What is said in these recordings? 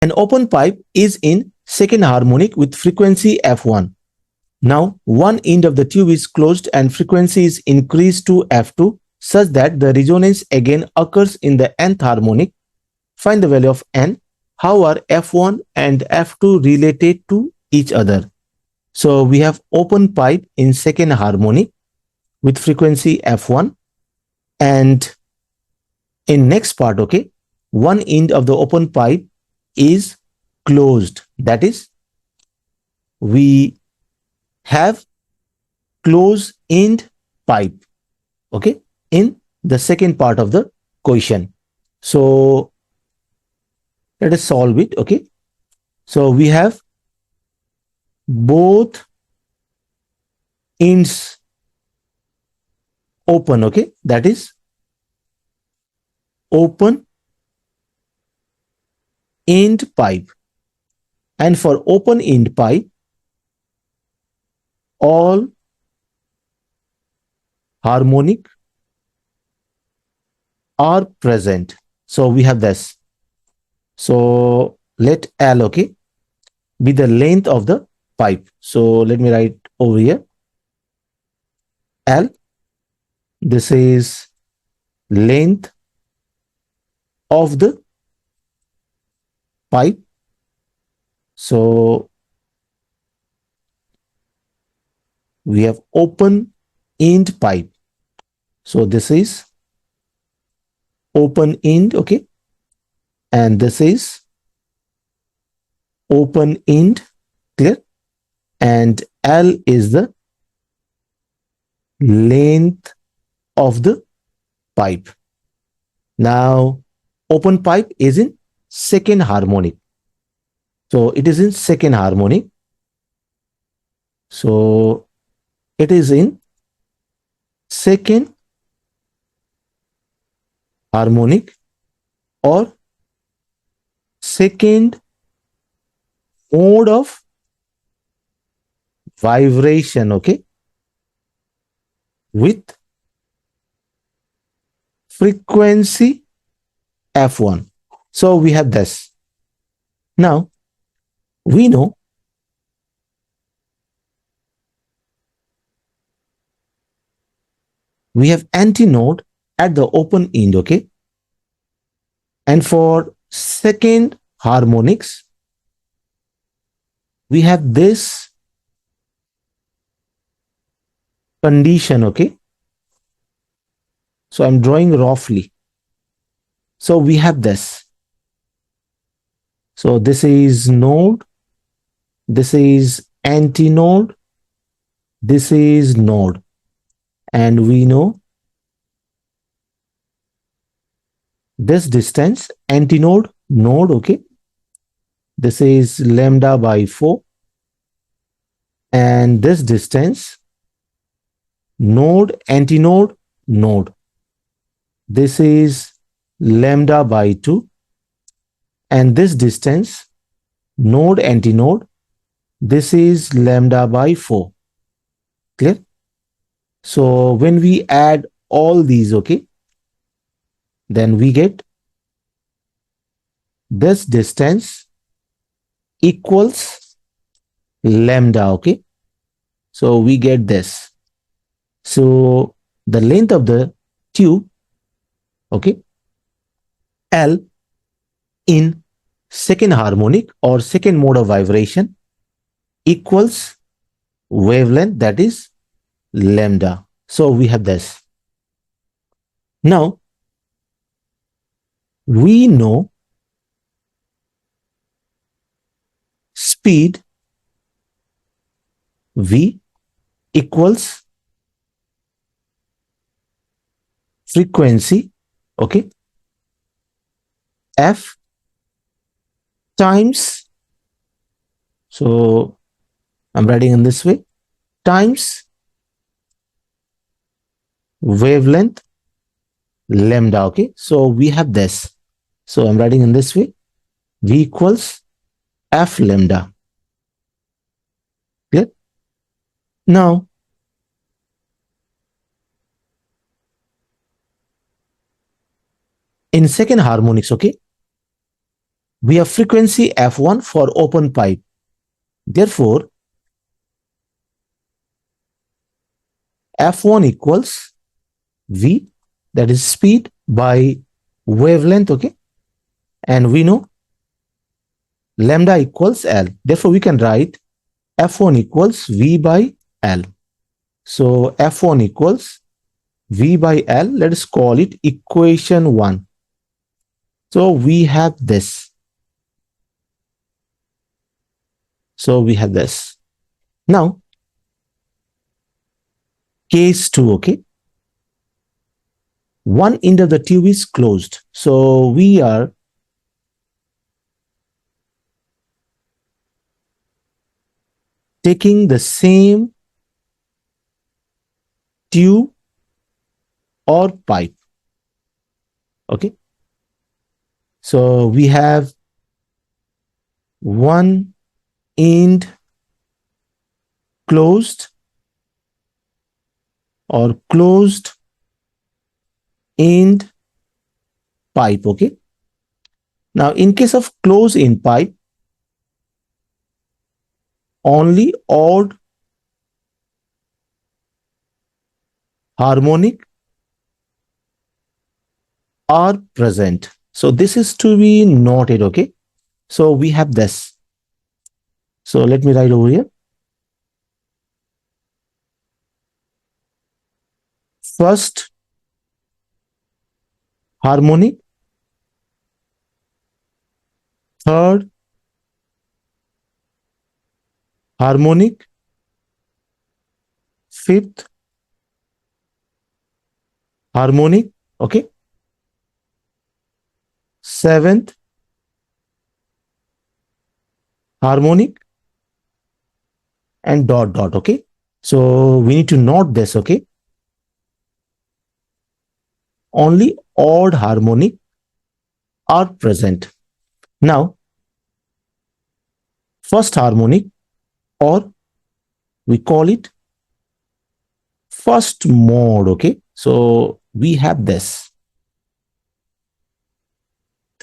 An open pipe is in second harmonic with frequency F1. Now, one end of the tube is closed and frequency is increased to F2 such that the resonance again occurs in the nth harmonic. Find the value of n. How are F1 and F2 related to each other? So we have open pipe in second harmonic with frequency F1, and in next part, okay, one end of the open pipe is closed. That is, we have closed end pipe, okay, in the second part of the question. So let us solve it, okay. So we have both ends open, okay, that is open end pipe. And for open end pipe, all harmonic are present. So we have this. So let L, okay, be the length of the pipe. So let me write over here L. This is length of the pipe. So we have open end pipe. So this is open end, okay, and this is open end, clear, and L is the length of the pipe. Now open pipe is in second harmonic, so it is in second harmonic. So it is in second harmonic or second mode of vibration, okay, with frequency F1. So we have this. Now we know we have antinode at the open end, okay, and for second harmonics we have this condition, okay. So I'm drawing roughly. So we have this. So this is node, this is antinode, this is node, and we know this distance antinode node, okay, this is lambda by 4, and this distance node antinode node, this is lambda by 2, and this distance node antinode, this is lambda by 4. Clear? So when we add all these, okay, then we get this distance equals lambda, okay. So we get this. So the length of the tube, okay, L in second harmonic or second mode of vibration equals wavelength, that is lambda. So we have this. Now we know speed V equals frequency, okay, F times, so I'm writing in this way, times wavelength lambda, okay. So we have this. So I'm writing in this way, V equals F lambda. Clear? Now in second harmonics, okay, We have frequency F1 for open pipe. Therefore, F1 equals V, that is speed by wavelength, okay? And we know lambda equals L. Therefore, we can write F1 equals V by L. So F1 equals V by L. Let us call it equation 1. So we have this. Now, case 2, okay? One end of the tube is closed. So we are taking the same tube or pipe. Okay. So we have one end closed or closed end pipe. Okay. Now, in case of closed end pipe, only odd harmonic are present. So this is to be noted. Okay. So we have this. So let me write over here. First harmonic, third harmonic, fifth harmonic, okay, seventh harmonic, and dot dot, okay. So we need to note this, okay. Only odd harmonic are present. Now, first harmonic, or we call it first mode, okay. So we have this.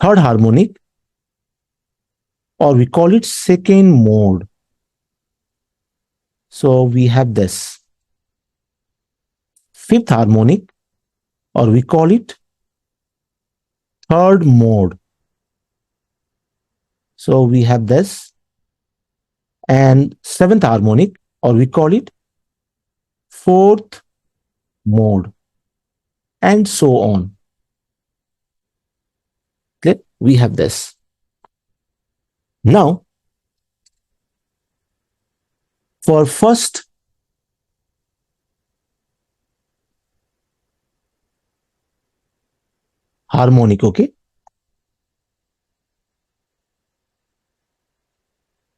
Third harmonic, or we call it second mode. So we have this. Fifth harmonic, or we call it third mode. So we have this. And seventh harmonic, or we call it fourth mode, and so on. Okay, we have this. Now, for first harmonic, okay,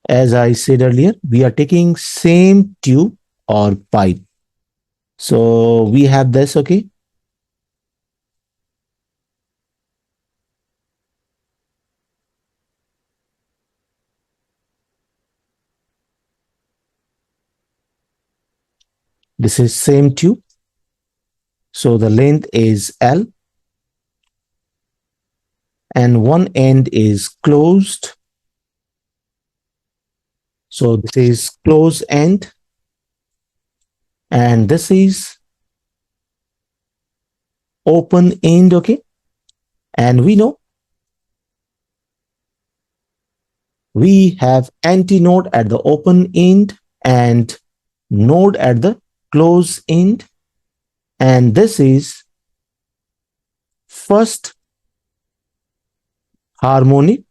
as I said earlier, we are taking same tube or pipe. So we have this, okay. This is same tube. So the length is L, and one end is closed. So this is closed end, and this is open end, okay. And we know we have antinode at the open end and node at the closed end, and this is first harmonic,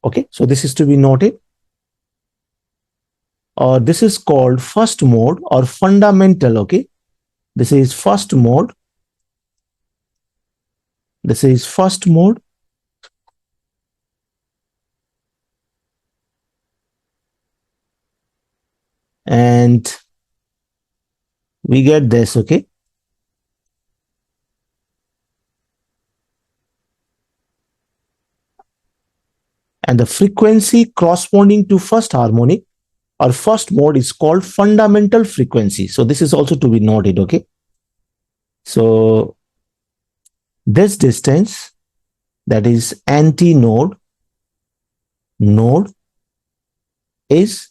okay. So this is to be noted, or this is called first mode or fundamental, okay. This is first mode, this is first mode, and we get this, okay. And the frequency corresponding to first harmonic or first mode is called fundamental frequency. So this is also to be noted, okay. So this distance, that is antinode, node is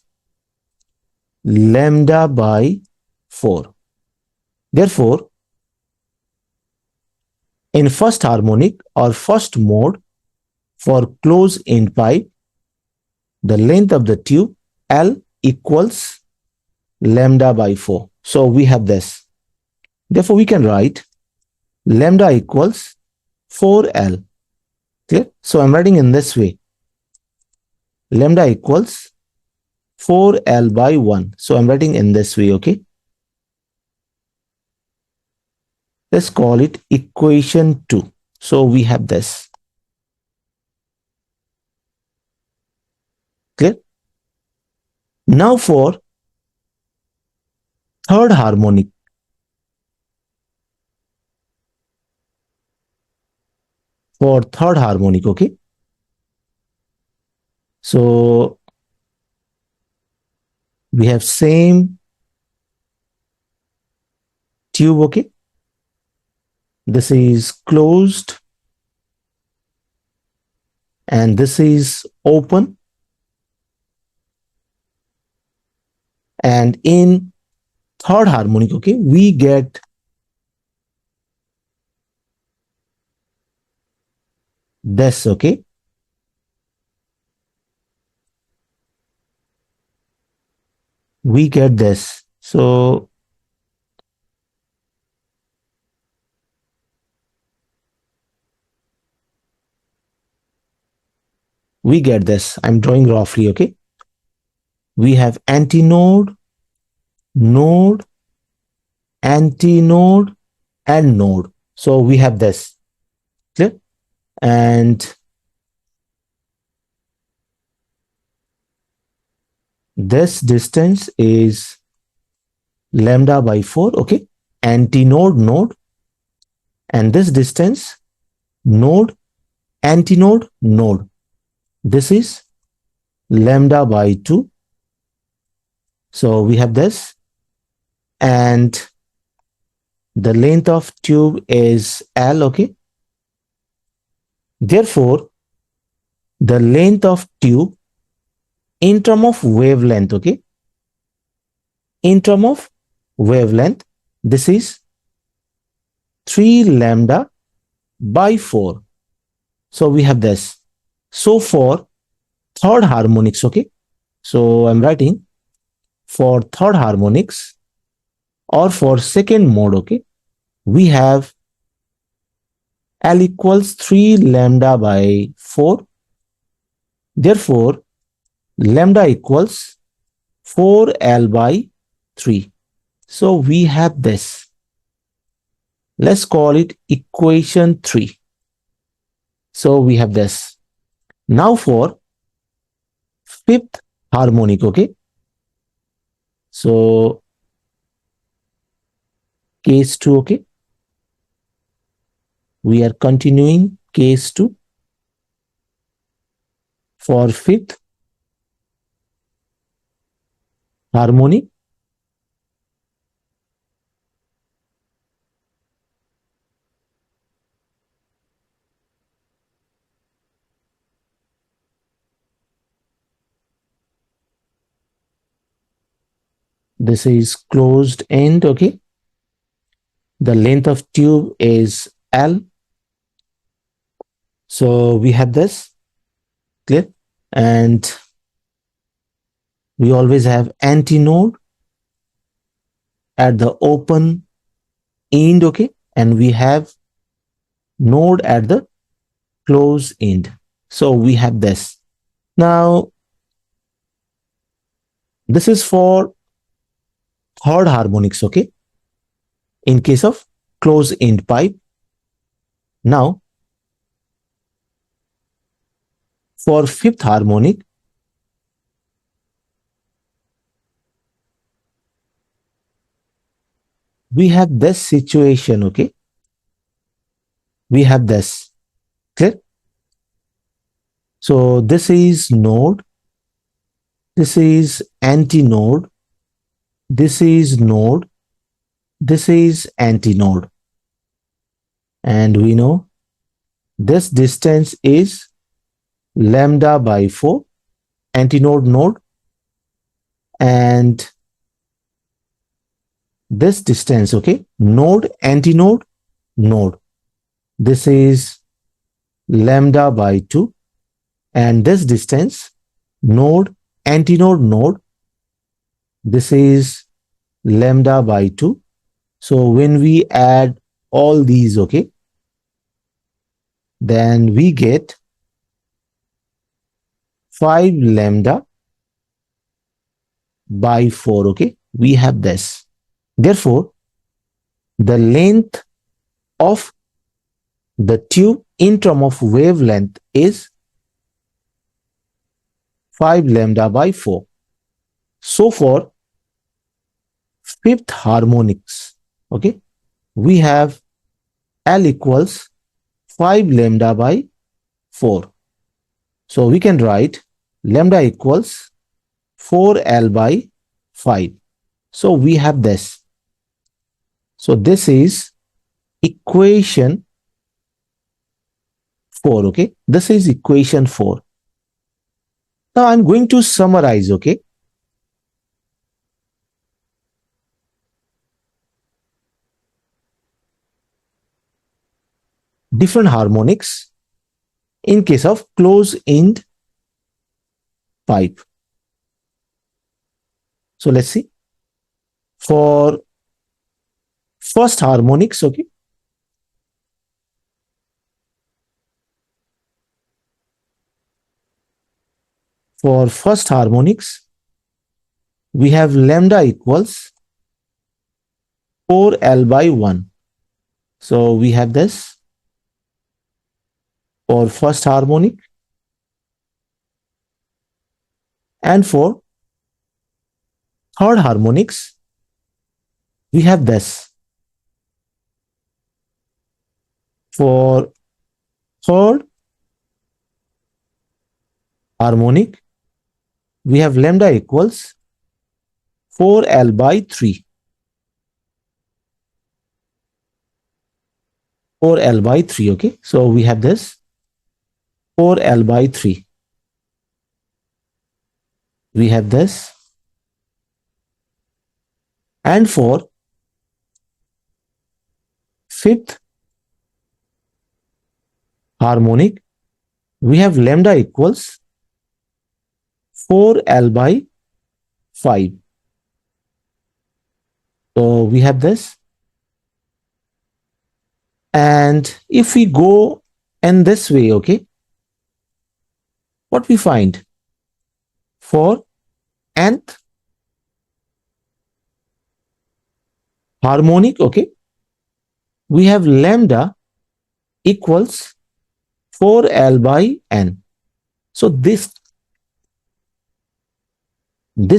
lambda by 4. Therefore, in first harmonic or first mode for closed-end pipe, the length of the tube L equals lambda by 4. So we have this. Therefore, we can write lambda equals 4L. Clear? So I'm writing in this way. Lambda equals 4L by 1. So I'm writing in this way, okay? Let's call it equation 2. So we have this. Clear? Now for third harmonic. For third harmonic, okay? So we have same tube, okay? This is closed and this is open. And in third harmonic, okay, we get this, okay? We get this. So we get this. I'm drawing roughly, okay? We have antinode, node, antinode, and node. So we have this. Clear? And this distance is lambda by 4, okay? Antinode, node. And this distance, node, antinode, node. This is lambda by 2. So we have this. And the length of tube is L, okay? Therefore, the length of tube in terms of wavelength, okay? In terms of wavelength, this is 3 lambda by 4. So we have this. So for third harmonics, okay? So I'm writing for third harmonics or for second mode, okay? We have L equals 3 lambda by 4. Therefore, lambda equals 4L by 3. So we have this. Let's call it equation 3. So we have this. Now for fifth harmonic, okay? So case 2, okay? We are continuing case 2 for fifth harmonic. This is closed end, okay? The length of tube is L. So we have this, clear? And we always have antinode at the open end, okay? And we have node at the close end. So we have this. Now, this is for third harmonics, okay? In case of close end pipe. Now, for fifth harmonic, we have this situation, okay? We have this, clear? So this is node, this is antinode, this is node, this is antinode. And we know this distance is lambda by 4. antinode node, and this distance, okay, node, antinode, node. This is lambda by 2, and this distance, node, antinode, node, this is lambda by 2. So when we add all these, okay, then we get 5 lambda by 4, okay. We have this. Therefore, the length of the tube in term of wavelength is 5 lambda by 4. So for fifth harmonics, okay, we have L equals 5 lambda by 4. So we can write lambda equals 4L by 5. So we have this. So this is equation 4, okay. This is equation 4. Now I'm going to summarize, okay. Different harmonics in case of closed-end pipe. So let's see. For first harmonics, okay, for first harmonics, we have lambda equals 4L by 1. So we have this for first harmonic. And for third harmonics, we have this. For third harmonic, we have lambda equals 4L by 3. 4L by 3, okay. So we have this 4L by 3. We have this. And for fifth harmonic, we have lambda equals 4L by 5. So we have this. And if we go in this way, okay, what we find for nth harmonic, okay, we have lambda equals 4L by n. So this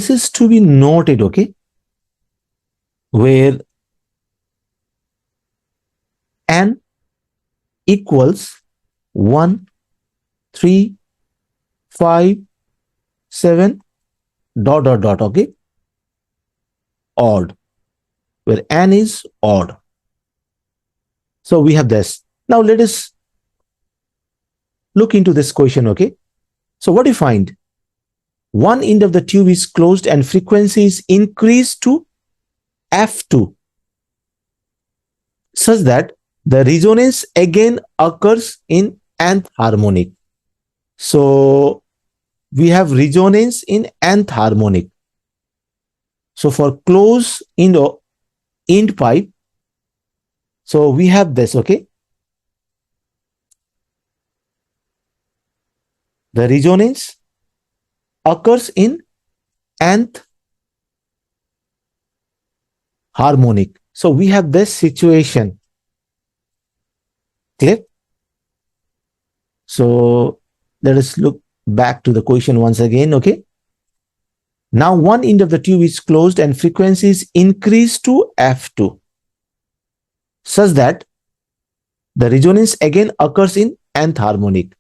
is to be noted, okay, where n equals 1, 3, 5, 7, dot, dot, dot, okay, odd, where n is odd. So we have this. Now let us look into this question, okay. So what do you find? One end of the tube is closed and frequency is increased to F2 such that the resonance again occurs in nth harmonic. So we have resonance in nth harmonic. So for closed end pipe, so we have this, okay. The resonance occurs in nth harmonic. So we have this situation. Clear? So let us look back to the question once again, okay. Now one end of the tube is closed and frequency is increased to F2 such that the resonance again occurs in nth harmonic.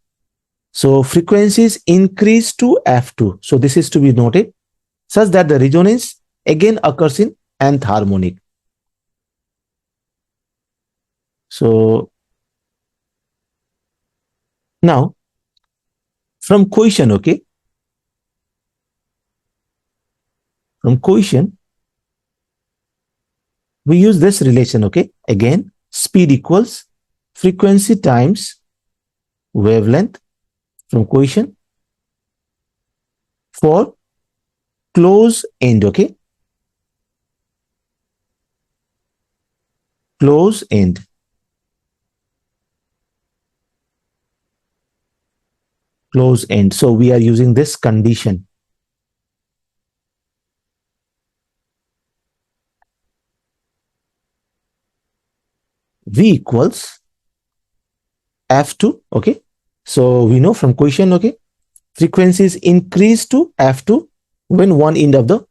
So frequency is increased to F2. So this is to be noted such that the resonance again occurs in nth harmonic. So now from question, okay, from quotient, we use this relation, okay? Again, speed equals frequency times wavelength from quotient for close end, okay? Close end. Close end. So we are using this condition. V equals F2, okay? So we know from quotient, okay? Frequencies increase to F2 when one end of the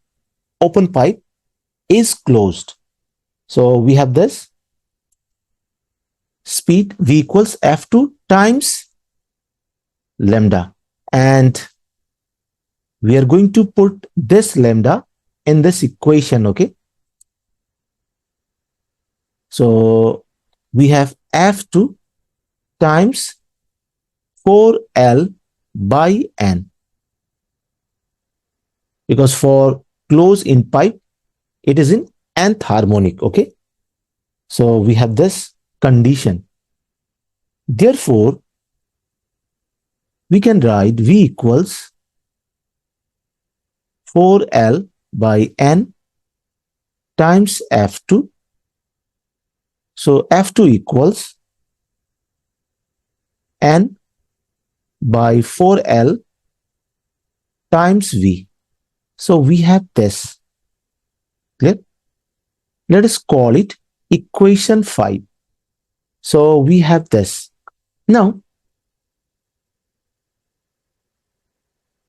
open pipe is closed. So we have this speed V equals F2 times lambda, and we are going to put this lambda in this equation, okay? So we have F2 times 4L by N, because for close in pipe it is in nth harmonic, okay? So we have this condition. Therefore, we can write V equals 4L by N times F2. So F2 equals N by 4L times V. So we have this. Clear? Let us call it equation 5. So we have this. Now,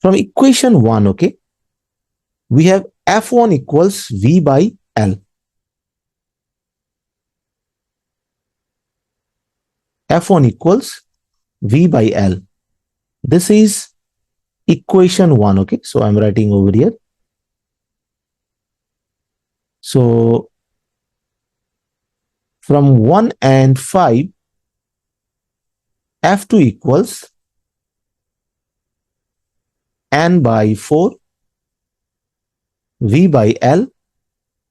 from equation 1, okay, we have F1 equals V by L. F1 equals V by L. This is equation 1, okay? So I'm writing over here. So from 1 and 5, F2 equals N by 4 V by L,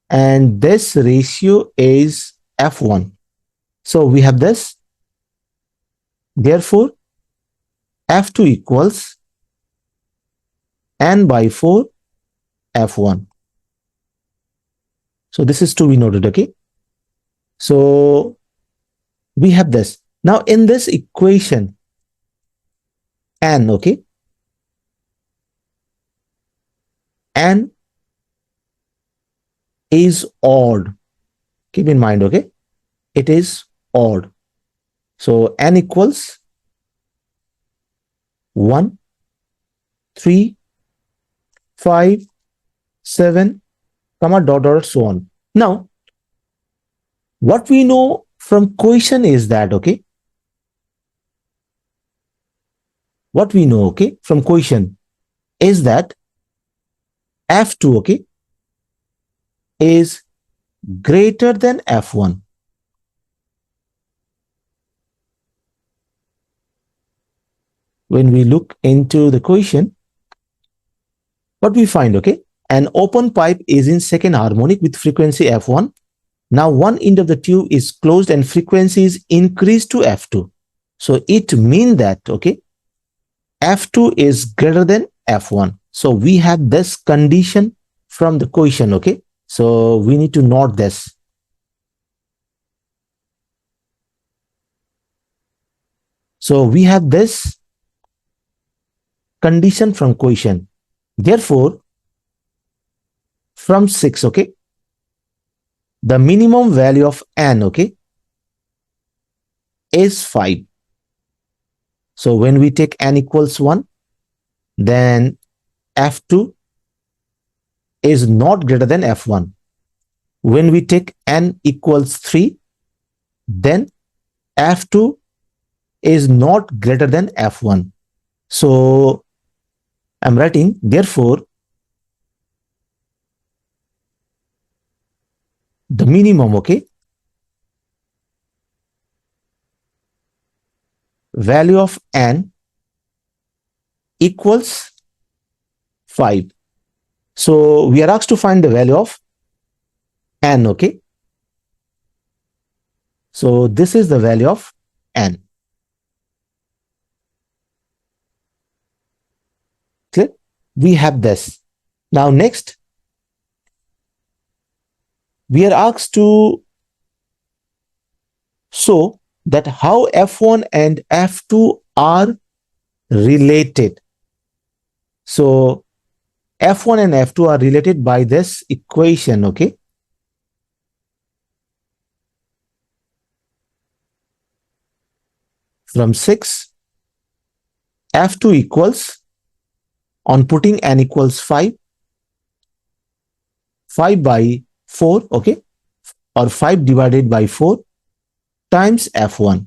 and this ratio is F1. So we have this. Therefore, F2 equals N by 4 F1. So this is to be noted, okay? So we have this. Now in this equation, N, okay? N is odd. Keep in mind, okay? It is odd. So N equals 1, 3, 5, 7, comma, dot, dot, so on. Now, what we know from quotient is that, okay? What we know, okay, from quotient is that F2, okay, is greater than F1. When we look into the quotient, what we find, okay, an open pipe is in second harmonic with frequency F1. Now one end of the tube is closed and frequency is increased to F2. So it means that, okay, F2 is greater than F1. So we have this condition from the quotient, okay? So we need to note this. So we have this condition from quotient. Therefore, from 6, okay, the minimum value of N, okay, is 5. So when we take N equals 1, then F2 is not greater than F1. When we take N equals 3, then F2 is not greater than F1. So I'm writing, therefore, the minimum, okay, value of N equals 5. So we are asked to find the value of n, okay? So this is the value of n. Clear? We have this. Now next, we are asked to show that how F1 and F2 are related. So F1 and F2 are related by this equation, okay? From 6, F2 equals, on putting n equals 5, 5 by 4, okay? Or 5 divided by 4 times F1.